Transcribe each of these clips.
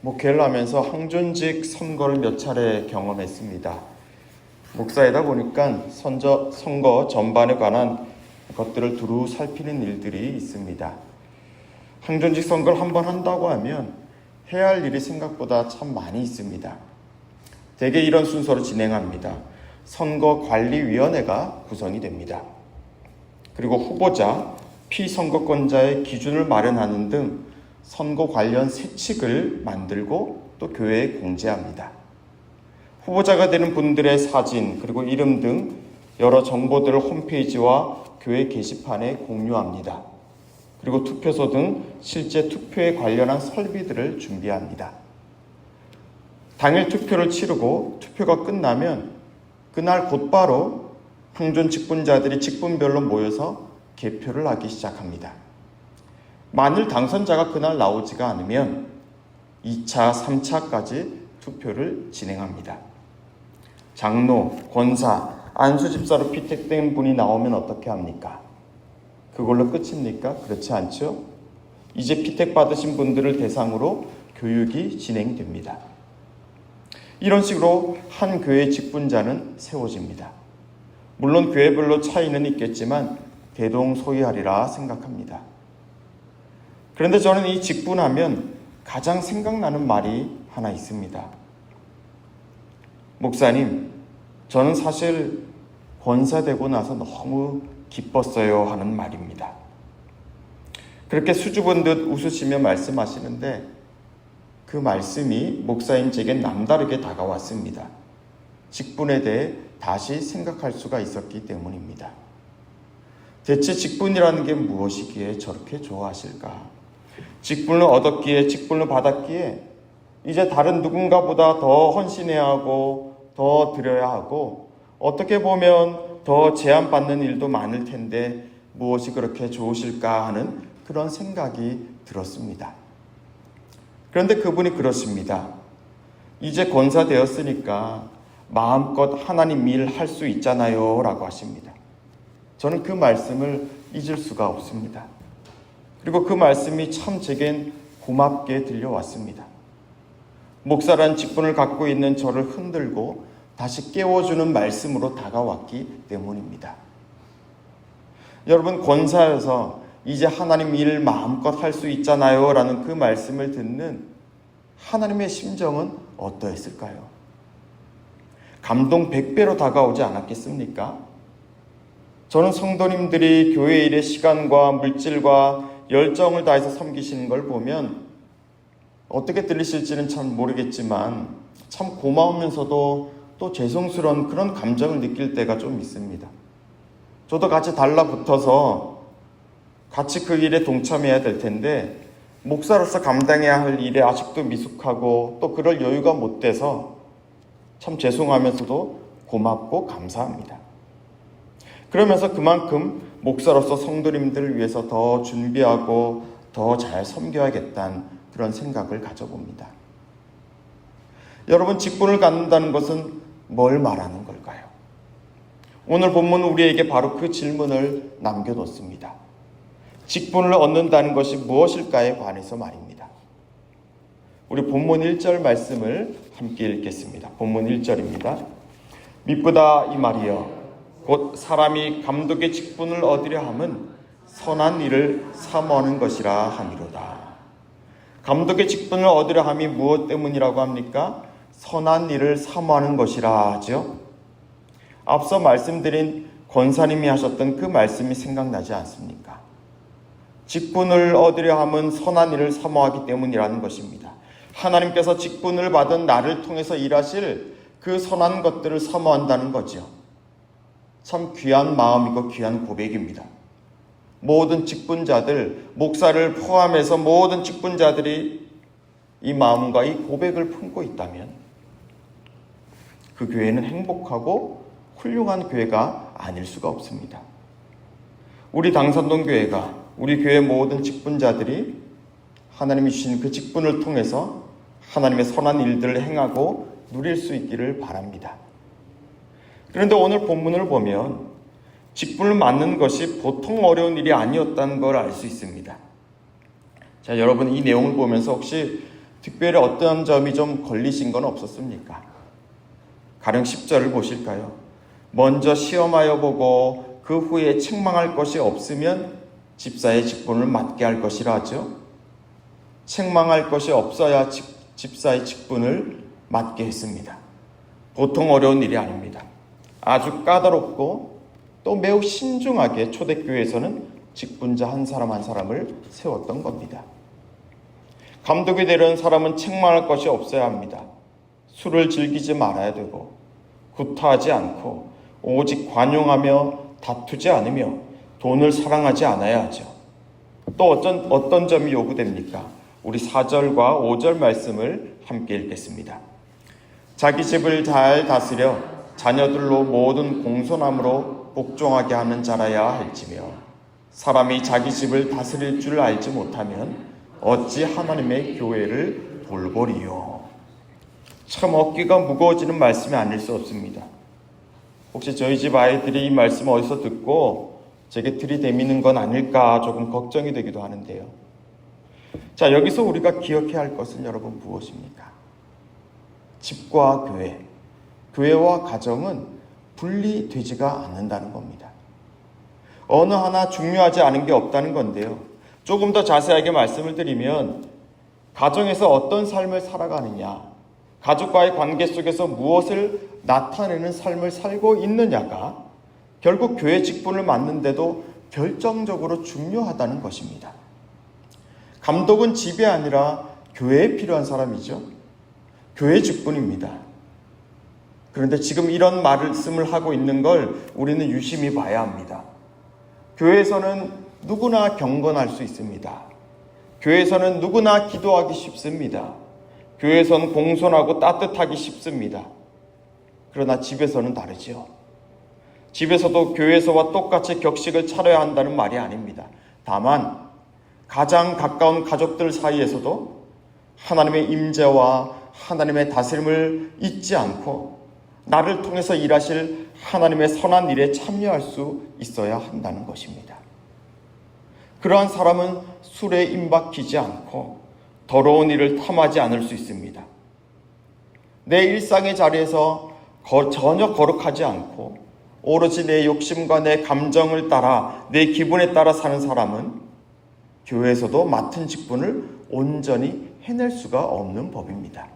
목회를 하면서 항존직 선거를 몇 차례 경험했습니다. 목사이다 보니까 선거 전반에 관한 것들을 두루 살피는 일들이 있습니다. 항존직 선거를 한번 한다고 하면 해야 할 일이 생각보다 참 많이 있습니다. 대개 이런 순서로 진행합니다. 선거관리위원회가 구성이 됩니다. 그리고 후보자, 피선거권자의 기준을 마련하는 등 선거 관련 세칙을 만들고 또 교회에 공지합니다. 후보자가 되는 분들의 사진 그리고 이름 등 여러 정보들을 홈페이지와 교회 게시판에 공유합니다. 그리고 투표소 등 실제 투표에 관련한 설비들을 준비합니다. 당일 투표를 치르고 투표가 끝나면 그날 곧바로 항존 직분자들이 직분별로 모여서 개표를 하기 시작합니다. 만일 당선자가 그날 나오지가 않으면 2차, 3차까지 투표를 진행합니다. 장로, 권사, 안수집사로 피택된 분이 나오면 어떻게 합니까? 그걸로 끝입니까? 그렇지 않죠? 이제 피택받으신 분들을 대상으로 교육이 진행됩니다. 이런 식으로 한 교회 직분자는 세워집니다. 물론 교회별로 차이는 있겠지만 대동소이하리라 생각합니다. 그런데 저는 이 직분하면 가장 생각나는 말이 하나 있습니다. 목사님, 저는 사실 권사되고 나서 너무 기뻤어요 하는 말입니다. 그렇게 수줍은 듯 웃으시며 말씀하시는데 그 말씀이 목사인 제겐 남다르게 다가왔습니다. 직분에 대해 다시 생각할 수가 있었기 때문입니다. 대체 직분이라는 게 무엇이기에 저렇게 좋아하실까? 직분을 얻었기에, 직분을 받았기에 이제 다른 누군가보다 더 헌신해야 하고 더 드려야 하고 어떻게 보면 더 제한받는 일도 많을 텐데 무엇이 그렇게 좋으실까 하는 그런 생각이 들었습니다. 그런데 그분이 그렇습니다. 이제 권사 되었으니까 마음껏 하나님 일 할 수 있잖아요 라고 하십니다. 저는 그 말씀을 잊을 수가 없습니다. 그리고 그 말씀이 참 제겐 고맙게 들려왔습니다. 목사란 직분을 갖고 있는 저를 흔들고 다시 깨워주는 말씀으로 다가왔기 때문입니다. 여러분, 권사여서 이제 하나님 일 마음껏 할 수 있잖아요 라는 그 말씀을 듣는 하나님의 심정은 어떠했을까요? 감동 100배로 다가오지 않았겠습니까? 저는 성도님들이 교회 일에 시간과 물질과 열정을 다해서 섬기시는 걸 보면 어떻게 들리실지는 참 모르겠지만 참 고마우면서도 또 죄송스러운 그런 감정을 느낄 때가 좀 있습니다. 저도 같이 달라붙어서 같이 그 일에 동참해야 될 텐데 목사로서 감당해야 할 일에 아직도 미숙하고 또 그럴 여유가 못 돼서 참 죄송하면서도 고맙고 감사합니다. 그러면서 그만큼 목사로서 성도님들을 위해서 더 준비하고 더 잘 섬겨야겠다는 그런 생각을 가져봅니다. 여러분, 직분을 갖는다는 것은 뭘 말하는 걸까요? 오늘 본문은 우리에게 바로 그 질문을 남겨놓습니다. 직분을 얻는다는 것이 무엇일까에 관해서 말입니다. 우리 본문 1절 말씀을 함께 읽겠습니다. 본문 1절입니다. 미쁘다 이 말이여 곧 사람이 감독의 직분을 얻으려 함은 선한 일을 사모하는 것이라 함이로다. 감독의 직분을 얻으려 함이 무엇 때문이라고 합니까? 선한 일을 사모하는 것이라 하죠. 앞서 말씀드린 권사님이 하셨던 그 말씀이 생각나지 않습니까? 직분을 얻으려 함은 선한 일을 사모하기 때문이라는 것입니다. 하나님께서 직분을 받은 나를 통해서 일하실 그 선한 것들을 사모한다는 거죠. 참 귀한 마음이고 귀한 고백입니다. 모든 직분자들, 목사를 포함해서 모든 직분자들이 이 마음과 이 고백을 품고 있다면 그 교회는 행복하고 훌륭한 교회가 아닐 수가 없습니다. 우리 당산동 교회가, 우리 교회 모든 직분자들이 하나님이 주신 그 직분을 통해서 하나님의 선한 일들을 행하고 누릴 수 있기를 바랍니다. 그런데 오늘 본문을 보면 직분을 맡는 것이 보통 어려운 일이 아니었다는 걸 알 수 있습니다. 자, 여러분 이 내용을 보면서 혹시 특별히 어떤 점이 좀 걸리신 건 없었습니까? 가령 10절을 보실까요? 먼저 시험하여 보고 그 후에 책망할 것이 없으면 집사의 직분을 맡게 할 것이라 하죠. 책망할 것이 없어야 집사의 직분을 맡게 했습니다. 보통 어려운 일이 아닙니다. 아주 까다롭고 또 매우 신중하게 초대교회에서는 직분자 한 사람 한 사람을 세웠던 겁니다. 감독이 되려는 사람은 책망할 것이 없어야 합니다. 술을 즐기지 말아야 되고 구타하지 않고 오직 관용하며 다투지 않으며 돈을 사랑하지 않아야 하죠. 또 어떤 점이 요구됩니까? 우리 4절과 5절 말씀을 함께 읽겠습니다. 자기 집을 잘 다스려 자녀들로 모든 공손함으로 복종하게 하는 자라야 할지며 사람이 자기 집을 다스릴 줄 알지 못하면 어찌 하나님의 교회를 돌보리요. 참 어깨가 무거워지는 말씀이 아닐 수 없습니다. 혹시 저희 집 아이들이 이 말씀 어디서 듣고 제게 들이대미는 건 아닐까 조금 걱정이 되기도 하는데요. 자, 여기서 우리가 기억해야 할 것은 여러분 무엇입니까? 집과 교회, 교회와 가정은 분리되지가 않는다는 겁니다. 어느 하나 중요하지 않은 게 없다는 건데요. 조금 더 자세하게 말씀을 드리면 가정에서 어떤 삶을 살아가느냐, 가족과의 관계 속에서 무엇을 나타내는 삶을 살고 있느냐가 결국 교회 직분을 맡는데도 결정적으로 중요하다는 것입니다. 감독은 집이 아니라 교회에 필요한 사람이죠. 교회 직분입니다. 그런데 지금 이런 말씀을 하고 있는 걸 우리는 유심히 봐야 합니다. 교회에서는 누구나 경건할 수 있습니다. 교회에서는 누구나 기도하기 쉽습니다. 교회에서는 공손하고 따뜻하기 쉽습니다. 그러나 집에서는 다르죠. 집에서도 교회에서와 똑같이 격식을 차려야 한다는 말이 아닙니다. 다만 가장 가까운 가족들 사이에서도 하나님의 임재와 하나님의 다스림을 잊지 않고 나를 통해서 일하실 하나님의 선한 일에 참여할 수 있어야 한다는 것입니다. 그러한 사람은 술에 임박히지 않고 더러운 일을 탐하지 않을 수 있습니다. 내 일상의 자리에서 전혀 거룩하지 않고 오로지 내 욕심과 내 감정을 따라 내 기분에 따라 사는 사람은 교회에서도 맡은 직분을 온전히 해낼 수가 없는 법입니다.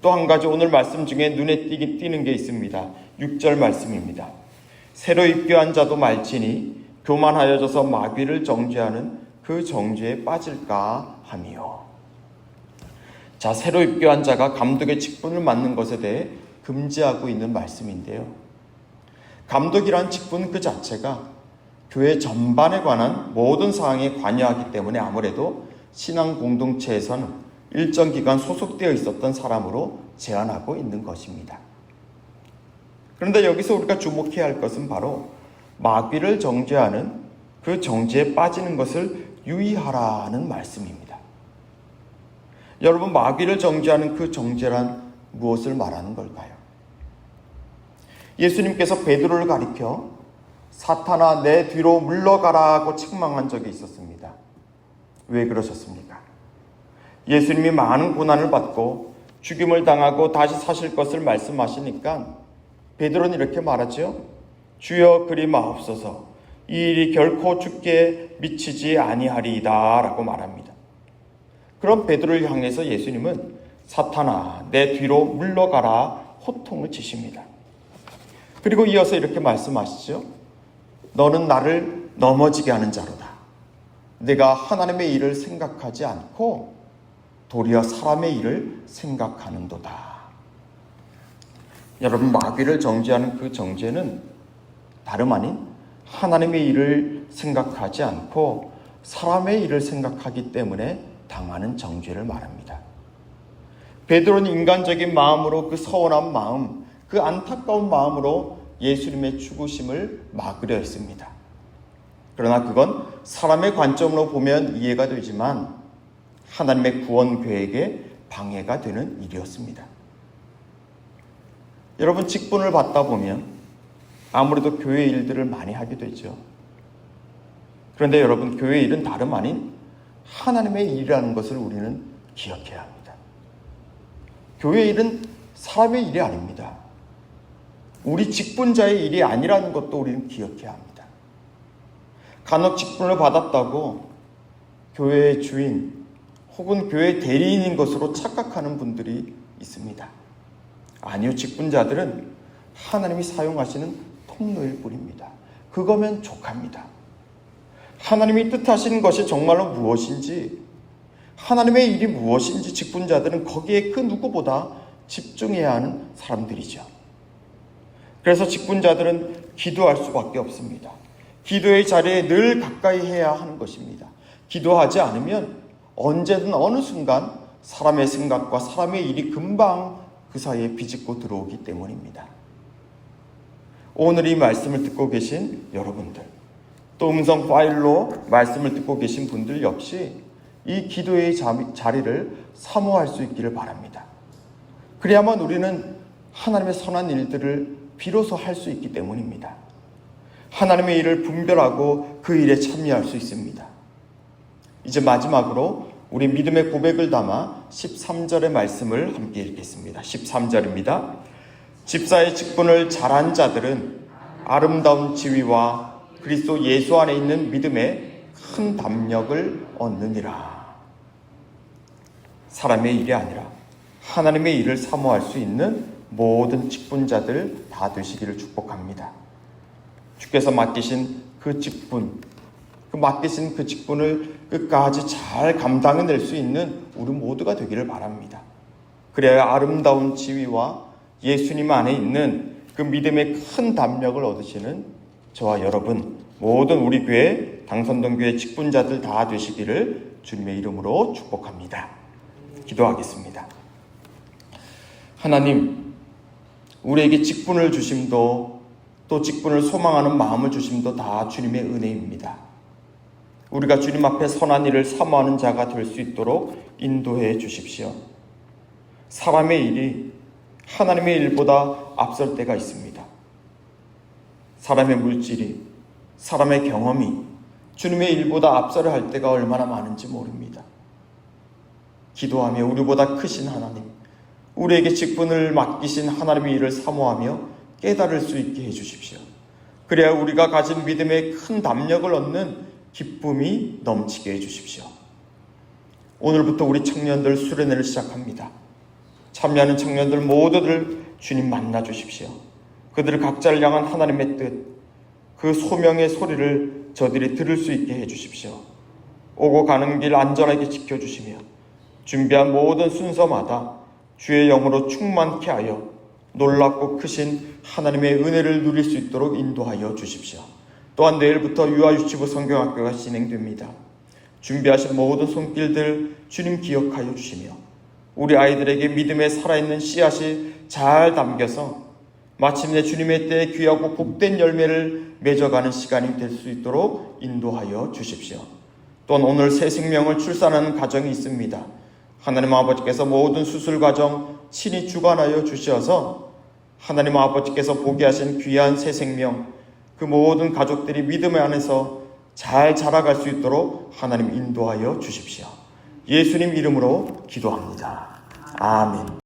또 한 가지 오늘 말씀 중에 눈에 띄는 게 있습니다. 6절 말씀입니다. 새로 입교한 자도 말지니 교만하여져서 마귀를 정죄하는 그 정죄에 빠질까 하며. 자, 새로 입교한 자가 감독의 직분을 맡는 것에 대해 금지하고 있는 말씀인데요. 감독이란 직분 그 자체가 교회 전반에 관한 모든 사항에 관여하기 때문에 아무래도 신앙 공동체에서는 일정 기간 소속되어 있었던 사람으로 제한하고 있는 것입니다. 그런데 여기서 우리가 주목해야 할 것은 바로 마귀를 정죄하는 그 정죄에 빠지는 것을 유의하라는 말씀입니다. 여러분, 마귀를 정죄하는 그 정죄란 무엇을 말하는 걸까요? 예수님께서 베드로를 가리켜 사탄아 내 뒤로 물러가라고 책망한 적이 있었습니다. 왜 그러셨습니까? 예수님이 많은 고난을 받고 죽임을 당하고 다시 사실 것을 말씀하시니까 베드로는 이렇게 말하죠. 주여 그리 마옵소서, 이 일이 결코 죽게 미치지 아니하리이다 라고 말합니다. 그럼 베드로를 향해서 예수님은 사탄아 내 뒤로 물러가라 호통을 치십니다. 그리고 이어서 이렇게 말씀하시죠. 너는 나를 넘어지게 하는 자로다. 내가 하나님의 일을 생각하지 않고 도리어 사람의 일을 생각하는도다. 여러분, 마귀를 정죄하는 그 정죄는 다름 아닌 하나님의 일을 생각하지 않고 사람의 일을 생각하기 때문에 당하는 정죄를 말합니다. 베드로는 인간적인 마음으로 그 서운한 마음, 그 안타까운 마음으로 예수님의 죽으심을 막으려 했습니다. 그러나 그건 사람의 관점으로 보면 이해가 되지만 하나님의 구원 계획에 방해가 되는 일이었습니다. 여러분, 직분을 받다 보면 아무래도 교회 일들을 많이 하게 되죠. 그런데 여러분, 교회 일은 다름 아닌 하나님의 일이라는 것을 우리는 기억해야 합니다. 교회 일은 사람의 일이 아닙니다. 우리 직분자의 일이 아니라는 것도 우리는 기억해야 합니다. 간혹 직분을 받았다고 교회의 주인 혹은 교회 대리인인 것으로 착각하는 분들이 있습니다. 아니요, 직분자들은 하나님이 사용하시는 통로일 뿐입니다. 그거면 족합니다. 하나님이 뜻하신 것이 정말로 무엇인지, 하나님의 일이 무엇인지 직분자들은 거기에 그 누구보다 집중해야 하는 사람들이죠. 그래서 직분자들은 기도할 수밖에 없습니다. 기도의 자리에 늘 가까이 해야 하는 것입니다. 기도하지 않으면 언제든 어느 순간 사람의 생각과 사람의 일이 금방 그 사이에 비집고 들어오기 때문입니다. 오늘 이 말씀을 듣고 계신 여러분들, 또 음성 파일로 말씀을 듣고 계신 분들 역시 이 기도의 자리를 사모할 수 있기를 바랍니다. 그래야만 우리는 하나님의 선한 일들을 비로소 할 수 있기 때문입니다. 하나님의 일을 분별하고 그 일에 참여할 수 있습니다. 이제 마지막으로 우리 믿음의 고백을 담아 13절의 말씀을 함께 읽겠습니다. 13절입니다. 집사의 직분을 잘한 자들은 아름다운 지위와 그리스도 예수 안에 있는 믿음의 큰 담력을 얻느니라. 사람의 일이 아니라 하나님의 일을 사모할 수 있는 모든 직분자들 다 되시기를 축복합니다. 주께서 맡기신 그 직분, 맡기신 그 직분을 끝까지 잘 감당해낼 수 있는 우리 모두가 되기를 바랍니다. 그래야 아름다운 지위와 예수님 안에 있는 그 믿음의 큰 담력을 얻으시는 저와 여러분, 모든 우리 교회 당선동교회 직분자들 다 되시기를 주님의 이름으로 축복합니다. 기도하겠습니다. 하나님, 우리에게 직분을 주심도 또 직분을 소망하는 마음을 주심도 다 주님의 은혜입니다. 우리가 주님 앞에 선한 일을 사모하는 자가 될 수 있도록 인도해 주십시오. 사람의 일이 하나님의 일보다 앞설 때가 있습니다. 사람의 물질이, 사람의 경험이 주님의 일보다 앞서려 할 때가 얼마나 많은지 모릅니다. 기도하며 우리보다 크신 하나님, 우리에게 직분을 맡기신 하나님의 일을 사모하며 깨달을 수 있게 해주십시오. 그래야 우리가 가진 믿음의 큰 담력을 얻는 기쁨이 넘치게 해주십시오. 오늘부터 우리 청년들 수련회를 시작합니다. 참여하는 청년들 모두들 주님 만나 주십시오. 그들을 각자를 향한 하나님의 뜻, 그 소명의 소리를 저들이 들을 수 있게 해주십시오. 오고 가는 길 안전하게 지켜주시며 준비한 모든 순서마다 주의 영으로 충만케 하여 놀랍고 크신 하나님의 은혜를 누릴 수 있도록 인도하여 주십시오. 또한 내일부터 유아유치부 성경학교가 진행됩니다. 준비하신 모든 손길들 주님 기억하여 주시며 우리 아이들에게 믿음에 살아있는 씨앗이 잘 담겨서 마침내 주님의 때에 귀하고 복된 열매를 맺어가는 시간이 될 수 있도록 인도하여 주십시오. 또한 오늘 새 생명을 출산하는 가정이 있습니다. 하나님 아버지께서 모든 수술 과정 친히 주관하여 주셔서 하나님 아버지께서 보게 하신 귀한 새 생명, 그 모든 가족들이 믿음 안에서 잘 자라갈 수 있도록 하나님 인도하여 주십시오. 예수님 이름으로 기도합니다. 아멘.